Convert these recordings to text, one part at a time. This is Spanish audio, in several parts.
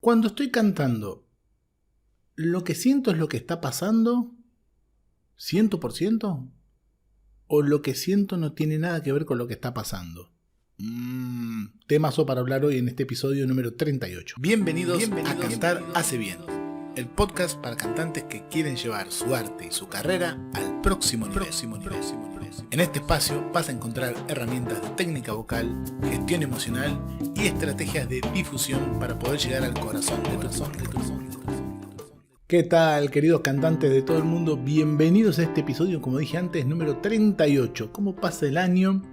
Cuando estoy cantando, ¿lo que siento es lo que está pasando? ¿100%? ¿O lo que siento no tiene nada que ver con lo que está pasando? Temazo para hablar hoy en este episodio número 38. Bienvenidos a Cantar Hace Bien, el podcast para cantantes que quieren llevar su arte y su carrera al próximo nivel. En este espacio vas a encontrar herramientas de técnica vocal, gestión emocional y estrategias de difusión para poder llegar al corazón de tu público. ¿Qué tal, queridos cantantes de todo el mundo? Bienvenidos a este episodio, como dije antes, número 38. ¿Cómo pasa el año?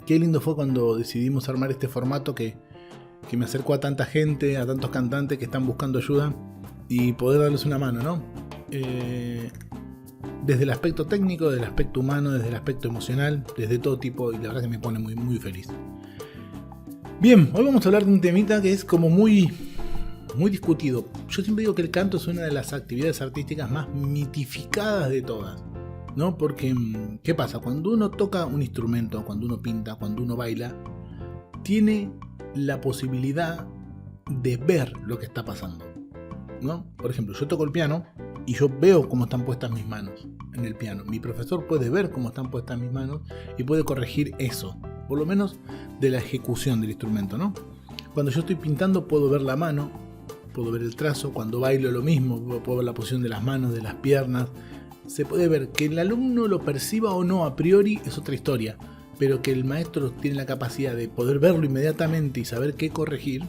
Qué lindo fue cuando decidimos armar este formato que me acercó a tanta gente, a tantos cantantes que están buscando ayuda y poder darles una mano, ¿no? Desde el aspecto técnico, desde el aspecto humano, desde el aspecto emocional, desde todo tipo, y la verdad que me pone muy, muy feliz. Bien, hoy vamos a hablar de un temita que es como muy discutido. Yo siempre digo que el canto es una de las actividades artísticas más mitificadas de todas, ¿no? Porque, ¿qué pasa? Cuando uno toca un instrumento, cuando uno pinta, cuando uno baila, tiene la posibilidad de ver lo que está pasando, ¿no? Por ejemplo, yo toco el piano y yo veo cómo están puestas mis manos en el piano. Mi profesor puede ver cómo están puestas mis manos y puede corregir eso, por lo menos de la ejecución del instrumento, ¿no? Cuando yo estoy pintando puedo ver la mano, puedo ver el trazo. Cuando bailo lo mismo, puedo ver la posición de las manos, de las piernas. Se puede ver. Que el alumno lo perciba o no a priori es otra historia, pero que el maestro tiene la capacidad de poder verlo inmediatamente y saber qué corregir,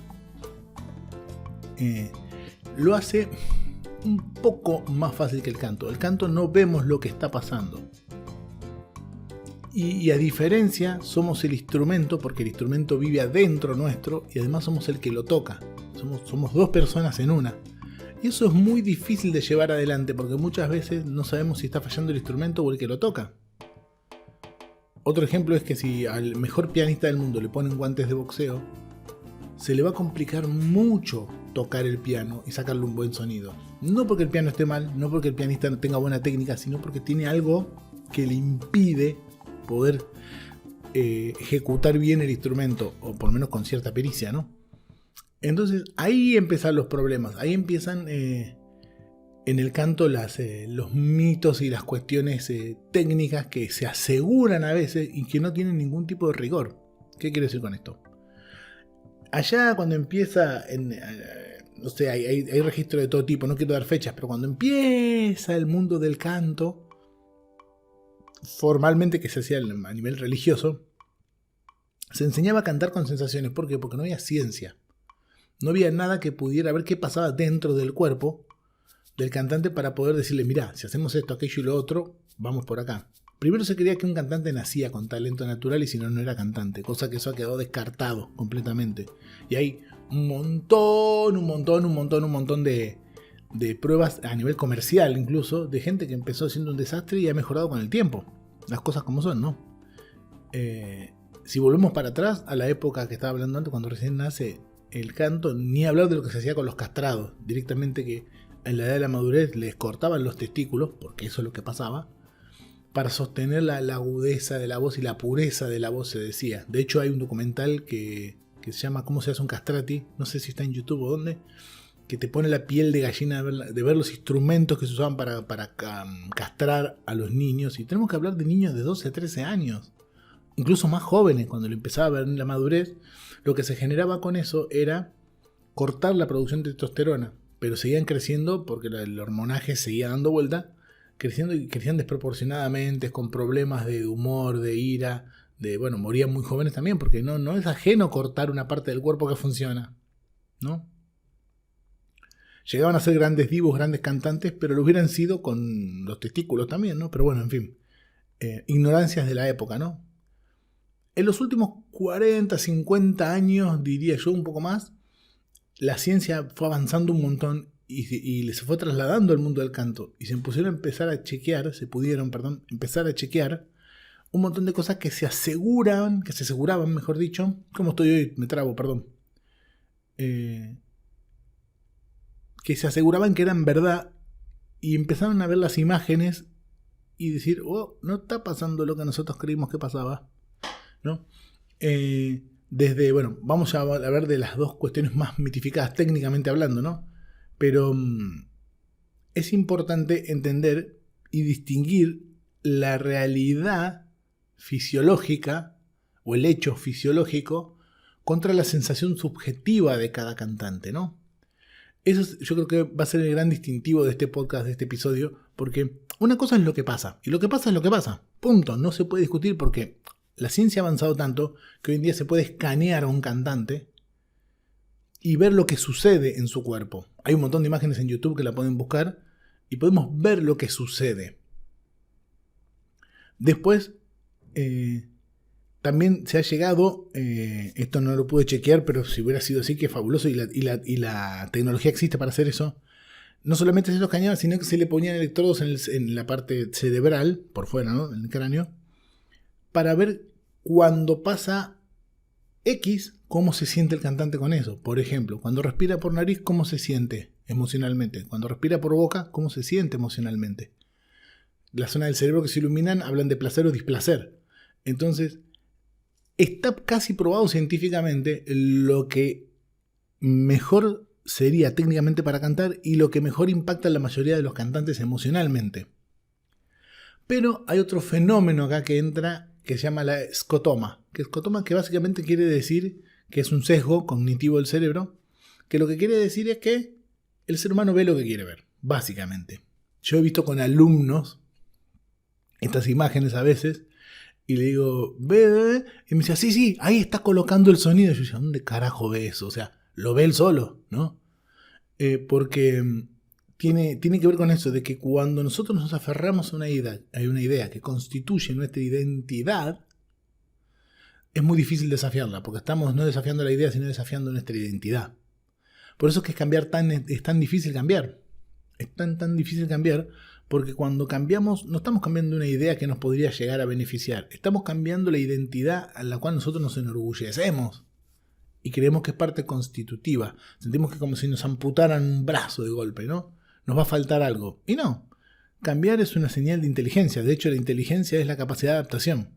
lo hace un poco más fácil que el canto. El canto no vemos lo que está pasando. Y a diferencia, somos el instrumento, porque el instrumento vive adentro nuestro y además somos el que lo toca. Somos dos personas en una. Y eso es muy difícil de llevar adelante porque muchas veces no sabemos si está fallando el instrumento o el que lo toca. Otro ejemplo es que si al mejor pianista del mundo le ponen guantes de boxeo, se le va a complicar mucho tocar el piano y sacarle un buen sonido. No porque el piano esté mal, no porque el pianista no tenga buena técnica, sino porque tiene algo que le impide poder ejecutar bien el instrumento, o por lo menos con cierta pericia, ¿no? Entonces ahí empiezan los problemas, ahí empiezan en el canto los mitos y las cuestiones técnicas que se aseguran a veces y que no tienen ningún tipo de rigor. ¿Qué quiero decir con esto? Allá cuando empieza, no sé, hay registro de todo tipo, no quiero dar fechas, pero cuando empieza el mundo del canto, formalmente que se hacía a nivel religioso, se enseñaba a cantar con sensaciones. ¿Por qué? Porque no había ciencia. No había nada que pudiera ver qué pasaba dentro del cuerpo del cantante para poder decirle, mirá, si hacemos esto, aquello y lo otro, vamos por acá. Primero se creía que un cantante nacía con talento natural y si no, no era cantante, cosa que eso ha quedado descartado completamente. Y hay un montón de pruebas a nivel comercial incluso, de gente que empezó siendo un desastre y ha mejorado con el tiempo. Las cosas como son, ¿no? Si volvemos para atrás a la época que estaba hablando antes, cuando recién nace el canto, ni hablar de lo que se hacía con los castrados, directamente que en la edad de la madurez les cortaban los testículos, porque eso es lo que pasaba, para sostener la agudeza de la voz y la pureza de la voz, se decía. De hecho hay un documental que se llama ¿Cómo se hace un castrati? No sé si está en YouTube o dónde, que te pone la piel de gallina de ver los instrumentos que se usaban para castrar a los niños. Y tenemos que hablar de niños de 12 a 13 años, incluso más jóvenes. Cuando lo empezaba a ver en la madurez, lo que se generaba con eso era cortar la producción de testosterona, pero seguían creciendo porque el hormonaje seguía dando vuelta, creciendo y crecían desproporcionadamente, con problemas de humor, de ira, morían muy jóvenes también, porque no es ajeno cortar una parte del cuerpo que funciona, ¿no? Llegaban a ser grandes divos, grandes cantantes, pero lo hubieran sido con los testículos también, ¿no? Pero bueno, en fin, ignorancias de la época, ¿no? En los últimos 40, 50 años, diría yo un poco más, la ciencia fue avanzando un montón y se fue trasladando al mundo del canto. Y se pudieron empezar a chequear un montón de cosas que se aseguraban, mejor dicho. ¿Cómo estoy hoy? Me trabo, perdón. Que se aseguraban que eran verdad y empezaron a ver las imágenes y decir, oh, no está pasando lo que nosotros creímos que pasaba, ¿no? desde, bueno, vamos a ver de las dos cuestiones más mitificadas técnicamente hablando, ¿no? Pero es importante entender y distinguir la realidad fisiológica o el hecho fisiológico contra la sensación subjetiva de cada cantante, ¿no? Eso yo creo que va a ser el gran distintivo de este podcast, de este episodio, porque una cosa es lo que pasa, y lo que pasa es lo que pasa, punto, no se puede discutir porque la ciencia ha avanzado tanto que hoy en día se puede escanear a un cantante y ver lo que sucede en su cuerpo. Hay un montón de imágenes en YouTube que la pueden buscar y podemos ver lo que sucede. Después, también se ha llegado, esto no lo pude chequear, pero si hubiera sido así, que fabuloso, y la tecnología existe para hacer eso. No solamente se los escaneaba, sino que se le ponían electrodos en la parte cerebral, por fuera, ¿no? En el cráneo, para ver cuando pasa X, cómo se siente el cantante con eso. Por ejemplo, cuando respira por nariz, cómo se siente emocionalmente. Cuando respira por boca, cómo se siente emocionalmente. Las zonas del cerebro que se iluminan hablan de placer o displacer. Entonces, está casi probado científicamente lo que mejor sería técnicamente para cantar y lo que mejor impacta a la mayoría de los cantantes emocionalmente. Pero hay otro fenómeno acá que entra que se llama la escotoma. Que básicamente quiere decir que es un sesgo cognitivo del cerebro, que lo que quiere decir es que el ser humano ve lo que quiere ver, básicamente. Yo he visto con alumnos estas imágenes a veces y le digo, ve, y me dice, sí, ahí está colocando el sonido. Y yo decía, ¿dónde carajo ve eso? O sea, lo ve él solo, ¿no? Porque tiene que ver con eso, de que cuando nosotros nos aferramos a una idea que constituye nuestra identidad, es muy difícil desafiarla, porque estamos no desafiando la idea, sino desafiando nuestra identidad. Por eso es que es tan difícil cambiar. Es tan difícil cambiar, porque cuando cambiamos, no estamos cambiando una idea que nos podría llegar a beneficiar. Estamos cambiando la identidad a la cual nosotros nos enorgullecemos. Y creemos que es parte constitutiva. Sentimos que como si nos amputaran un brazo de golpe, ¿no? Nos va a faltar algo. Y no. Cambiar es una señal de inteligencia. De hecho, la inteligencia es la capacidad de adaptación.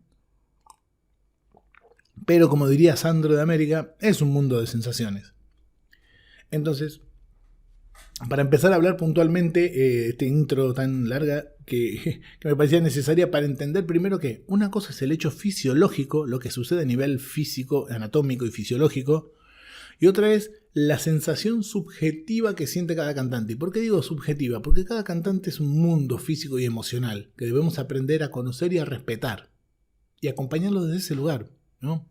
Pero como diría Sandro de América, es un mundo de sensaciones. Entonces, para empezar a hablar puntualmente, este intro tan larga que me parecía necesaria para entender primero que una cosa es el hecho fisiológico, lo que sucede a nivel físico, anatómico y fisiológico, y otra es la sensación subjetiva que siente cada cantante. ¿Y por qué digo subjetiva? Porque cada cantante es un mundo físico y emocional que debemos aprender a conocer y a respetar y acompañarlo desde ese lugar, ¿no?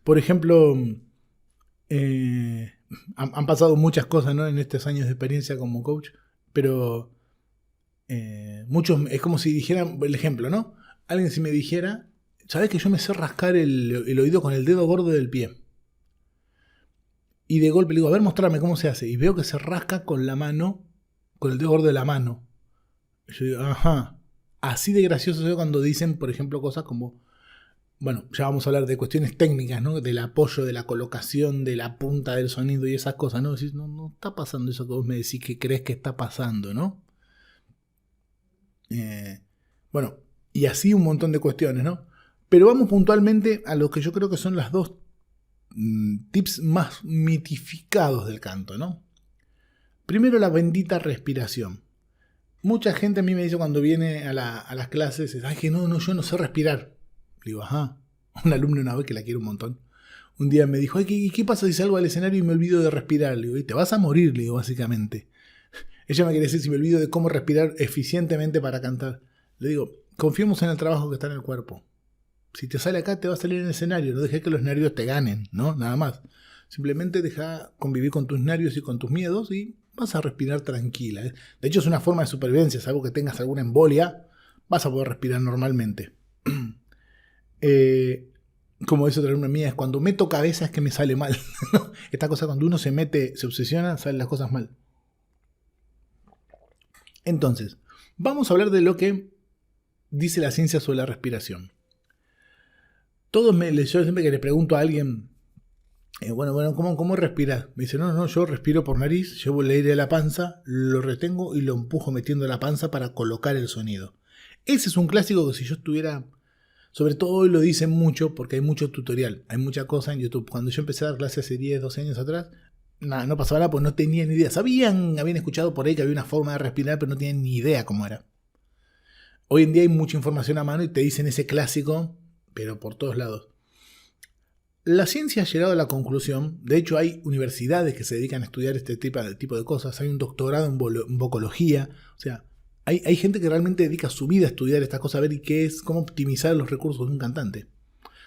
Por ejemplo, han pasado muchas cosas, ¿no? En estos años de experiencia como coach, pero muchos, es como si dijeran, el ejemplo, ¿no? Alguien si me dijera, ¿sabes que yo me sé rascar el oído con el dedo gordo del pie? Y de golpe le digo, a ver, mostrarme cómo se hace. Y veo que se rasca con la mano, con el dedo gordo de la mano. Y yo digo, ajá. Así de gracioso es cuando dicen, por ejemplo, cosas como, bueno, ya vamos a hablar de cuestiones técnicas, ¿no? Del apoyo, de la colocación, de la punta del sonido y esas cosas, ¿no? Decís, no está pasando eso que vos me decís que crees que está pasando, ¿no? Bueno, y así un montón de cuestiones, ¿no? Pero vamos puntualmente a lo que yo creo que son las dos tips más mitificados del canto, ¿no? Primero, la bendita respiración. Mucha gente a mí me dice cuando viene a las clases, ay, que no, yo no sé respirar. Le digo, ajá. Un alumno una vez que la quiero un montón, un día me dijo, ay, ¿qué pasa si salgo al escenario y me olvido de respirar? Le digo, te vas a morir, le digo, básicamente. Ella me quiere decir si me olvido de cómo respirar eficientemente para cantar. Le digo, confiemos en el trabajo que está en el cuerpo. Si te sale acá, te va a salir en el escenario. No dejes que los nervios te ganen, ¿no? Nada más. Simplemente deja convivir con tus nervios y con tus miedos y vas a respirar tranquila. De hecho, es una forma de supervivencia. Salvo que tengas alguna embolia, vas a poder respirar normalmente. Como dice otra alumna mía, es cuando meto cabeza es que me sale mal. Esta cosa, cuando uno se obsesiona, salen las cosas mal. Entonces, vamos a hablar de lo que dice la ciencia sobre la respiración. Yo siempre que le pregunto a alguien, bueno, ¿cómo respiras? Me dice, no, yo respiro por nariz, llevo el aire a la panza, lo retengo y lo empujo metiendo la panza para colocar el sonido. Ese es un clásico que si yo estuviera Sobre todo hoy lo dicen mucho porque hay mucho tutorial, hay mucha cosa en YouTube. Cuando yo empecé a dar clases hace 10, 12 años atrás, nada, no pasaba nada porque no tenían ni idea. Habían escuchado por ahí que había una forma de respirar, pero no tenían ni idea cómo era. Hoy en día hay mucha información a mano y te dicen ese clásico, pero por todos lados. La ciencia ha llegado a la conclusión, de hecho hay universidades que se dedican a estudiar este tipo de cosas, hay un doctorado en vocología, o sea, hay gente que realmente dedica su vida a estudiar estas cosas, a ver cómo optimizar los recursos de un cantante.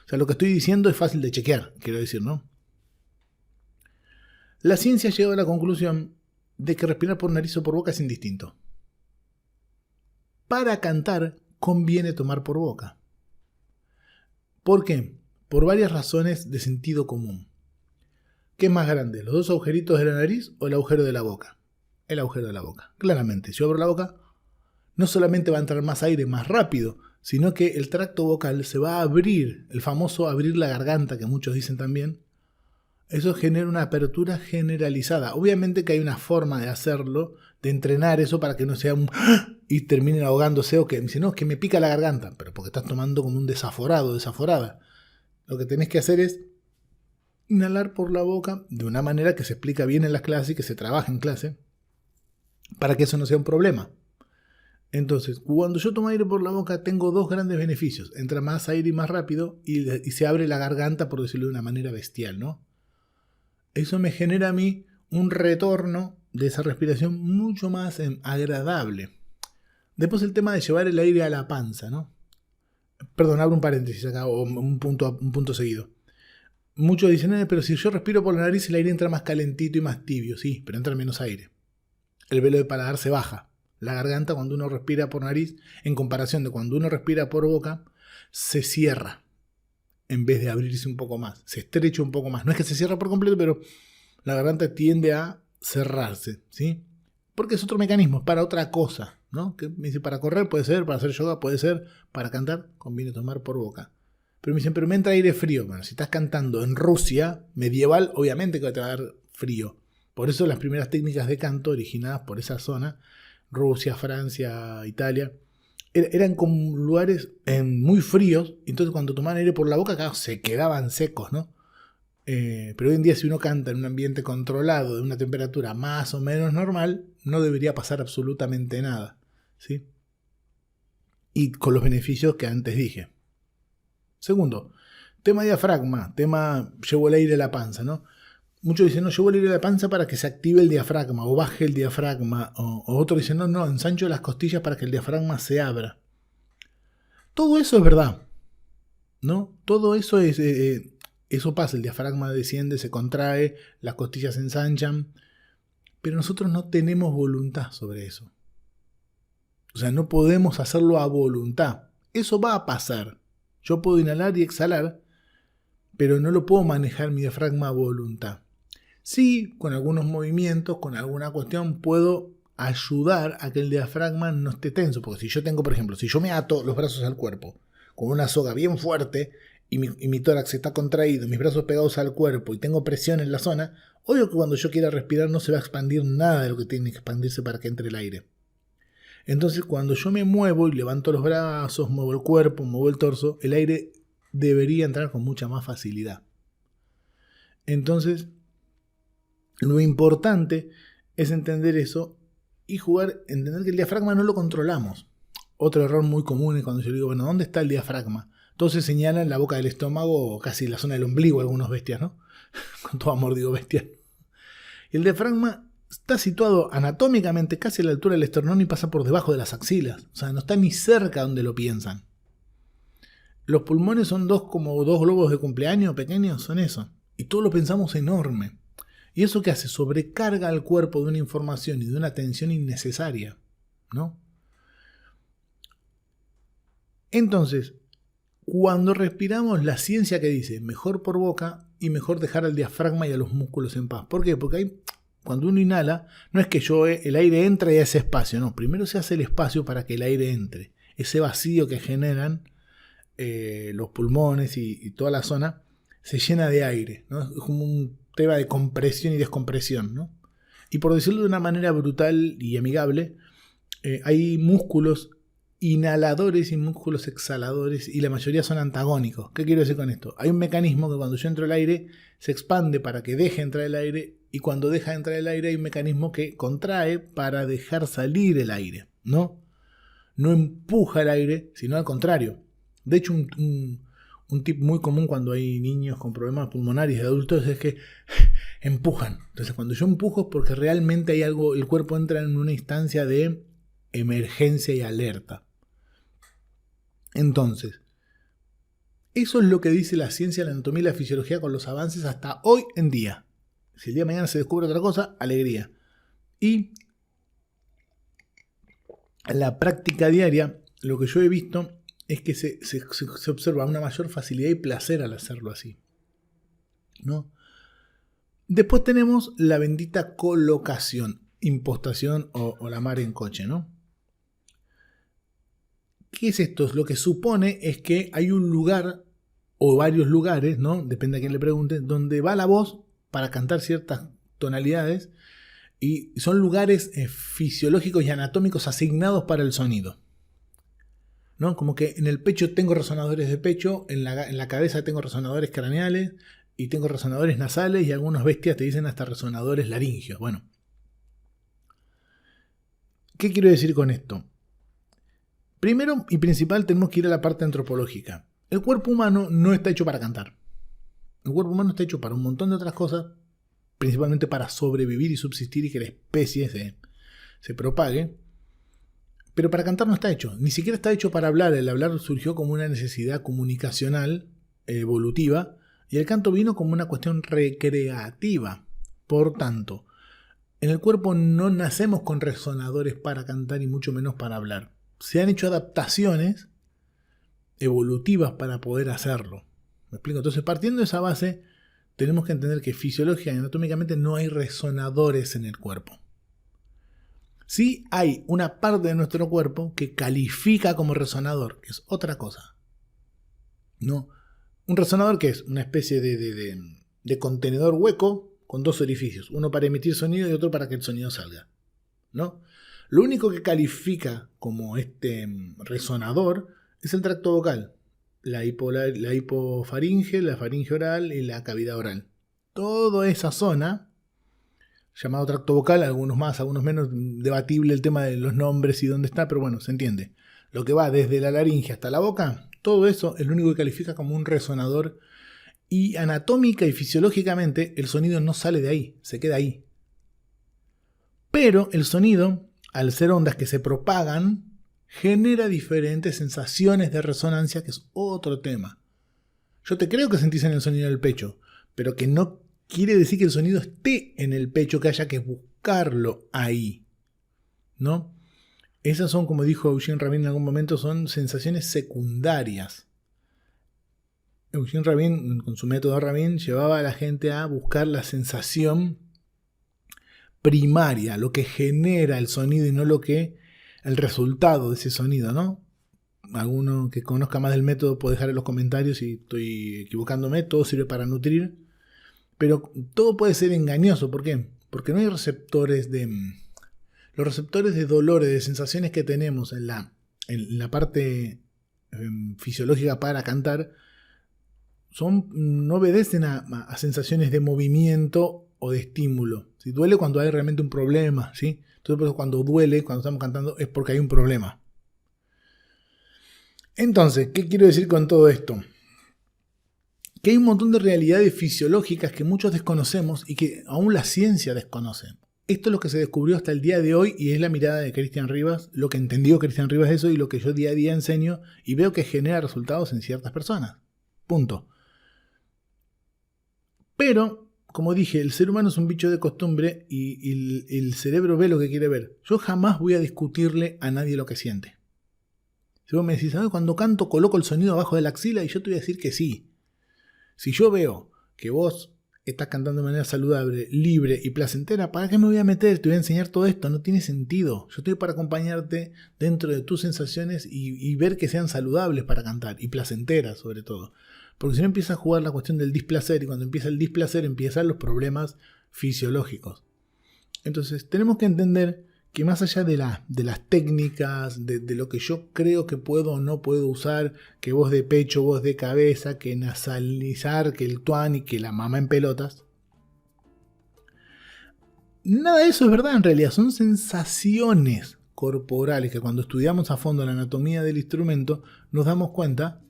O sea, lo que estoy diciendo es fácil de chequear, quiero decir, ¿no? La ciencia ha llegado a la conclusión de que respirar por nariz o por boca es indistinto. Para cantar conviene tomar por boca. ¿Por qué? Por varias razones de sentido común. ¿Qué es más grande, los dos agujeritos de la nariz o el agujero de la boca? El agujero de la boca. Claramente, si yo abro la boca, no solamente va a entrar más aire más rápido, sino que el tracto vocal se va a abrir, el famoso abrir la garganta que muchos dicen también. Eso genera una apertura generalizada. Obviamente que hay una forma de hacerlo, de entrenar eso para que no sea un y terminen ahogándose o que dicen, no, es que me pica la garganta, pero porque estás tomando como un desaforado, desaforada. Lo que tenés que hacer es inhalar por la boca de una manera que se explica bien en las clases y que se trabaja en clase para que eso no sea un problema. Entonces, cuando yo tomo aire por la boca tengo dos grandes beneficios. Entra más aire y más rápido y se abre la garganta, por decirlo de una manera bestial, ¿no? Eso me genera a mí un retorno de esa respiración mucho más agradable. Después el tema de llevar el aire a la panza, ¿no? Perdón, abro un paréntesis acá, o un punto seguido. Muchos dicen, pero si yo respiro por la nariz el aire entra más calentito y más tibio. Sí, pero entra menos aire. El velo de paladar se baja. La garganta cuando uno respira por nariz, en comparación de cuando uno respira por boca, se cierra en vez de abrirse un poco más. Se estrecha un poco más. No es que se cierra por completo, pero la garganta tiende a cerrarse, ¿sí? Porque es otro mecanismo, es para otra cosa, ¿no? Que me dice, para correr puede ser, para hacer yoga puede ser, para cantar conviene tomar por boca. Pero me dicen, pero me entra aire frío. Bueno, si estás cantando en Rusia medieval, obviamente que te va a dar frío. Por eso las primeras técnicas de canto originadas por esa zona, Rusia, Francia, Italia, eran como lugares muy fríos. Entonces cuando tomaban aire por la boca, claro, se quedaban secos, ¿no? Pero hoy en día si uno canta en un ambiente controlado, de una temperatura más o menos normal, no debería pasar absolutamente nada, ¿sí? Y con los beneficios que antes dije. Segundo, tema diafragma, llevo el aire a la panza, ¿no? Muchos dicen, no, llevo el aire a la panza para que se active el diafragma o baje el diafragma. O otros dicen, no, ensancho las costillas para que el diafragma se abra. Todo eso es verdad, ¿no? Todo eso es... eso pasa, el diafragma desciende, se contrae, las costillas se ensanchan, pero nosotros no tenemos voluntad sobre eso. O sea, no podemos hacerlo a voluntad. Eso va a pasar. Yo puedo inhalar y exhalar, pero no lo puedo manejar mi diafragma a voluntad. Sí, con algunos movimientos, con alguna cuestión, puedo ayudar a que el diafragma no esté tenso. Porque si yo tengo, por ejemplo, si yo me ato los brazos al cuerpo con una soga bien fuerte, y mi tórax está contraído, mis brazos pegados al cuerpo y tengo presión en la zona, obvio que cuando yo quiera respirar no se va a expandir nada de lo que tiene que expandirse para que entre el aire. Entonces cuando yo me muevo y levanto los brazos, muevo el cuerpo, muevo el torso, el aire debería entrar con mucha más facilidad. Entonces, lo importante es entender eso y entender que el diafragma no lo controlamos. Otro error muy común es cuando yo digo, bueno, ¿dónde está el diafragma? Entonces señalan la boca del estómago o casi la zona del ombligo, algunos bestias, ¿no? Con todo amor digo bestial. El diafragma está situado anatómicamente casi a la altura del esternón y pasa por debajo de las axilas. O sea, no está ni cerca donde lo piensan. Los pulmones son como dos globos de cumpleaños pequeños, son eso. Y todo lo pensamos enorme. ¿Y eso qué hace? Sobrecarga al cuerpo de una información y de una tensión innecesaria, ¿no? Entonces, cuando respiramos, la ciencia que dice mejor por boca y mejor dejar al diafragma y a los músculos en paz. ¿Por qué? Porque cuando uno inhala, no es que el aire entra y hace espacio, no. Primero se hace el espacio para que el aire entre. Ese vacío que generan los pulmones y toda la zona se llena de aire, ¿no? Es como un tema de compresión y descompresión, ¿no? Y por decirlo de una manera brutal y amigable, hay músculos inhaladores y músculos exhaladores, y la mayoría son antagónicos. ¿Qué quiero decir con esto? Hay un mecanismo que cuando yo entro el aire se expande para que deje entrar el aire, y cuando deja entrar el aire hay un mecanismo que contrae para dejar salir el aire, ¿no? No empuja el aire, sino al contrario. De hecho, un tip muy común cuando hay niños con problemas pulmonares de adultos es que empujan. Entonces, cuando yo empujo es porque realmente hay algo, el cuerpo entra en una instancia de emergencia y alerta. Entonces, eso es lo que dice la ciencia, la anatomía y la fisiología con los avances hasta hoy en día. Si el día de mañana se descubre otra cosa, alegría. Y en la práctica diaria, lo que yo he visto es que se observa una mayor facilidad y placer al hacerlo así, ¿no? Después tenemos la bendita colocación, impostación o la mar en coche, ¿no? ¿Qué es esto? Lo que supone es que hay un lugar o varios lugares, ¿no? Depende a quién le pregunte, donde va la voz para cantar ciertas tonalidades, y son lugares fisiológicos y anatómicos asignados para el sonido, ¿no? Como que en el pecho tengo resonadores de pecho, en la cabeza tengo resonadores craneales y tengo resonadores nasales, y algunas bestias te dicen hasta resonadores laringios. Bueno, ¿qué quiero decir con esto? Primero y principal tenemos que ir a la parte antropológica. El cuerpo humano no está hecho para cantar. El cuerpo humano está hecho para un montón de otras cosas, principalmente para sobrevivir y subsistir y que la especie se propague. Pero para cantar no está hecho. Ni siquiera está hecho para hablar. El hablar surgió como una necesidad comunicacional, evolutiva, y el canto vino como una cuestión recreativa. Por tanto, en el cuerpo no nacemos con resonadores para cantar y mucho menos para hablar. Se han hecho adaptaciones evolutivas para poder hacerlo. ¿Me explico? Entonces, partiendo de esa base, tenemos que entender que fisiológica y anatómicamente no hay resonadores en el cuerpo. Sí hay una parte de nuestro cuerpo que califica como resonador, que es otra cosa. ¿No? Un resonador que es una especie de contenedor hueco con dos orificios, uno para emitir sonido y otro para que el sonido salga, ¿no? Lo único que califica como resonador es el tracto vocal, la hipofaringe, la faringe oral y la cavidad oral. Toda esa zona, llamado tracto vocal, algunos más, algunos menos, debatible el tema de los nombres y dónde está, pero bueno, se entiende. Lo que va desde la laringe hasta la boca, todo eso es lo único que califica como un resonador, y anatómica y fisiológicamente el sonido no sale de ahí, se queda ahí. Pero el sonido, al ser ondas que se propagan, genera diferentes sensaciones de resonancia, que es otro tema. Yo te creo que sentís en el sonido del pecho, pero que no quiere decir que el sonido esté en el pecho, que haya que buscarlo ahí, ¿no? Esas son, como dijo Eugene Rabin en algún momento, son sensaciones secundarias. Eugene Rabin, con su método Rabin, llevaba a la gente a buscar la sensación primaria, lo que genera el sonido y no el resultado de ese sonido, ¿no? Alguno que conozca más del método puede dejar en los comentarios si estoy equivocándome. Todo sirve para nutrir, pero todo puede ser engañoso. ¿Por qué? Porque no hay receptores los receptores de dolores, de sensaciones que tenemos en la parte fisiológica para cantar, no obedecen a sensaciones de movimiento o de estímulo. Si duele cuando hay realmente un problema, ¿sí? Entonces, por eso cuando duele, cuando estamos cantando, es porque hay un problema. Entonces, ¿qué quiero decir con todo esto? Que hay un montón de realidades fisiológicas que muchos desconocemos y que aún la ciencia desconoce. Esto es lo que se descubrió hasta el día de hoy y es la mirada de Cristian Rivas, lo que entendió Cristian Rivas de eso y lo que yo día a día enseño y veo que genera resultados en ciertas personas. Punto. Pero, como dije, el ser humano es un bicho de costumbre y el cerebro ve lo que quiere ver. Yo jamás voy a discutirle a nadie lo que siente. Si vos me decís, ¿sabes? Cuando canto coloco el sonido abajo de la axila, y yo te voy a decir que sí. Si yo veo que vos estás cantando de manera saludable, libre y placentera, ¿para qué me voy a meter? Te voy a enseñar todo esto, no tiene sentido. Yo estoy para acompañarte dentro de tus sensaciones y ver que sean saludables para cantar, y placenteras sobre todo. Porque si no empieza a jugar la cuestión del displacer, y cuando empieza el displacer empiezan los problemas fisiológicos. Entonces tenemos que entender que más allá de las técnicas, de lo que yo creo que puedo o no puedo usar, que voz de pecho, voz de cabeza, que nasalizar, que el tuan y que la mamá en pelotas, nada de eso es verdad en realidad, son sensaciones corporales que cuando estudiamos a fondo la anatomía del instrumento nos damos cuenta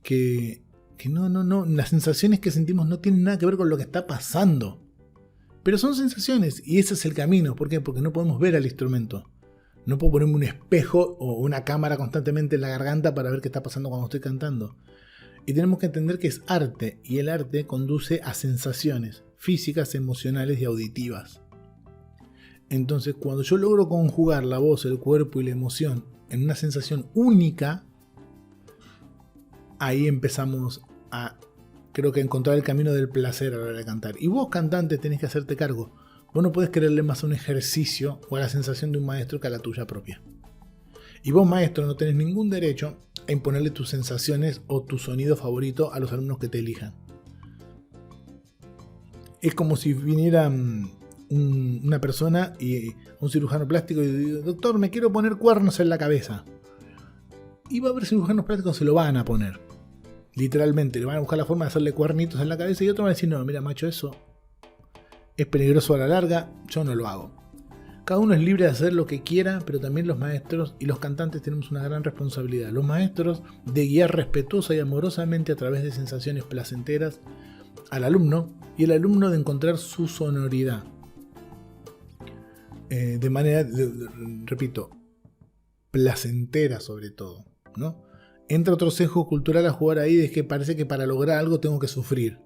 que no, las sensaciones que sentimos no tienen nada que ver con lo que está pasando. Pero son sensaciones y ese es el camino. ¿Por qué? Porque no podemos ver al instrumento. No puedo ponerme un espejo o una cámara constantemente en la garganta para ver qué está pasando cuando estoy cantando. Y tenemos que entender que es arte y el arte conduce a sensaciones físicas, emocionales y auditivas. Entonces, cuando yo logro conjugar la voz, el cuerpo y la emoción en una sensación única, ahí empezamos a, creo que, encontrar el camino del placer a la hora de cantar. Y vos, cantante, tenés que hacerte cargo. Vos no podés quererle más a un ejercicio o a la sensación de un maestro que a la tuya propia. Y vos, maestro, no tenés ningún derecho a imponerle tus sensaciones o tu sonido favorito a los alumnos que te elijan. Es como si viniera una persona y un cirujano plástico y dice: doctor, me quiero poner cuernos en la cabeza. Y va a haber cirujanos plásticos que se lo van a poner. Literalmente, le van a buscar la forma de hacerle cuernitos en la cabeza y otro va a decir: no, mira, macho, eso es peligroso a la larga, yo no lo hago. Cada uno es libre de hacer lo que quiera, pero también los maestros y los cantantes tenemos una gran responsabilidad. Los maestros de guiar respetuosa y amorosamente a través de sensaciones placenteras al alumno y el alumno de encontrar su sonoridad. De manera, repito, placentera sobre todo, ¿no? Entra otro sesgo cultural a jugar ahí, de que parece que para lograr algo tengo que sufrir,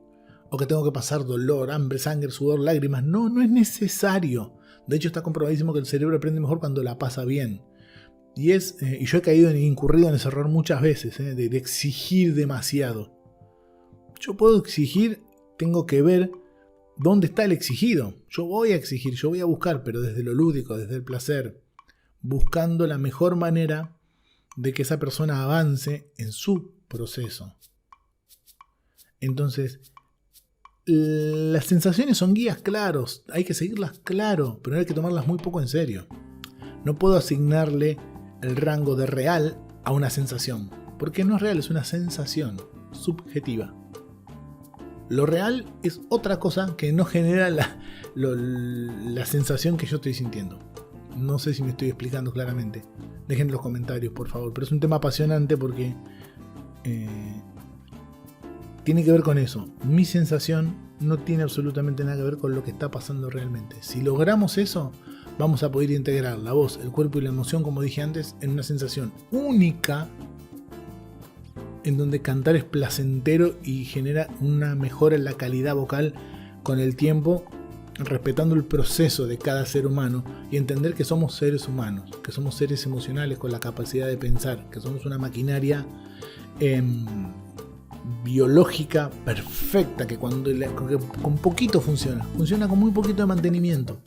o que tengo que pasar dolor, hambre, sangre, sudor, lágrimas. No, no es necesario. De hecho, está comprobadísimo que el cerebro aprende mejor cuando la pasa bien. Y yo he incurrido en ese error muchas veces, de exigir demasiado. Yo puedo exigir, tengo que ver dónde está el exigido. Yo voy a exigir, yo voy a buscar, pero desde lo lúdico, desde el placer, buscando la mejor manera de que esa persona avance en su proceso. Entonces, las sensaciones son guías claros, hay que seguirlas claro, pero hay que tomarlas muy poco en serio. No puedo asignarle el rango de real a una sensación, porque no es real, es una sensación subjetiva. Lo real es otra cosa que no genera la sensación que yo estoy sintiendo. No sé si me estoy explicando claramente. Dejen en los comentarios, por favor. Pero es un tema apasionante porque tiene que ver con eso. Mi sensación no tiene absolutamente nada que ver con lo que está pasando realmente. Si logramos eso, vamos a poder integrar la voz, el cuerpo y la emoción, como dije antes, en una sensación única, en donde cantar es placentero y genera una mejora en la calidad vocal con el tiempo, respetando el proceso de cada ser humano y entender que somos seres humanos, que somos seres emocionales con la capacidad de pensar, que somos una maquinaria biológica perfecta, que con poquito funciona con muy poquito de mantenimiento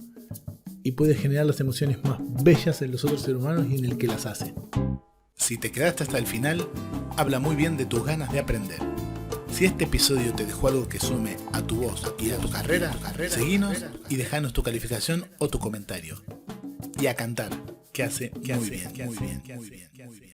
y puede generar las emociones más bellas en los otros seres humanos y en el que las hace. Si te quedaste hasta el final, habla muy bien de tus ganas de aprender. Si este episodio te dejó algo que sume a tu voz y a tu carrera, seguinos y dejanos tu calificación o tu comentario. Y a cantar, que hace muy bien.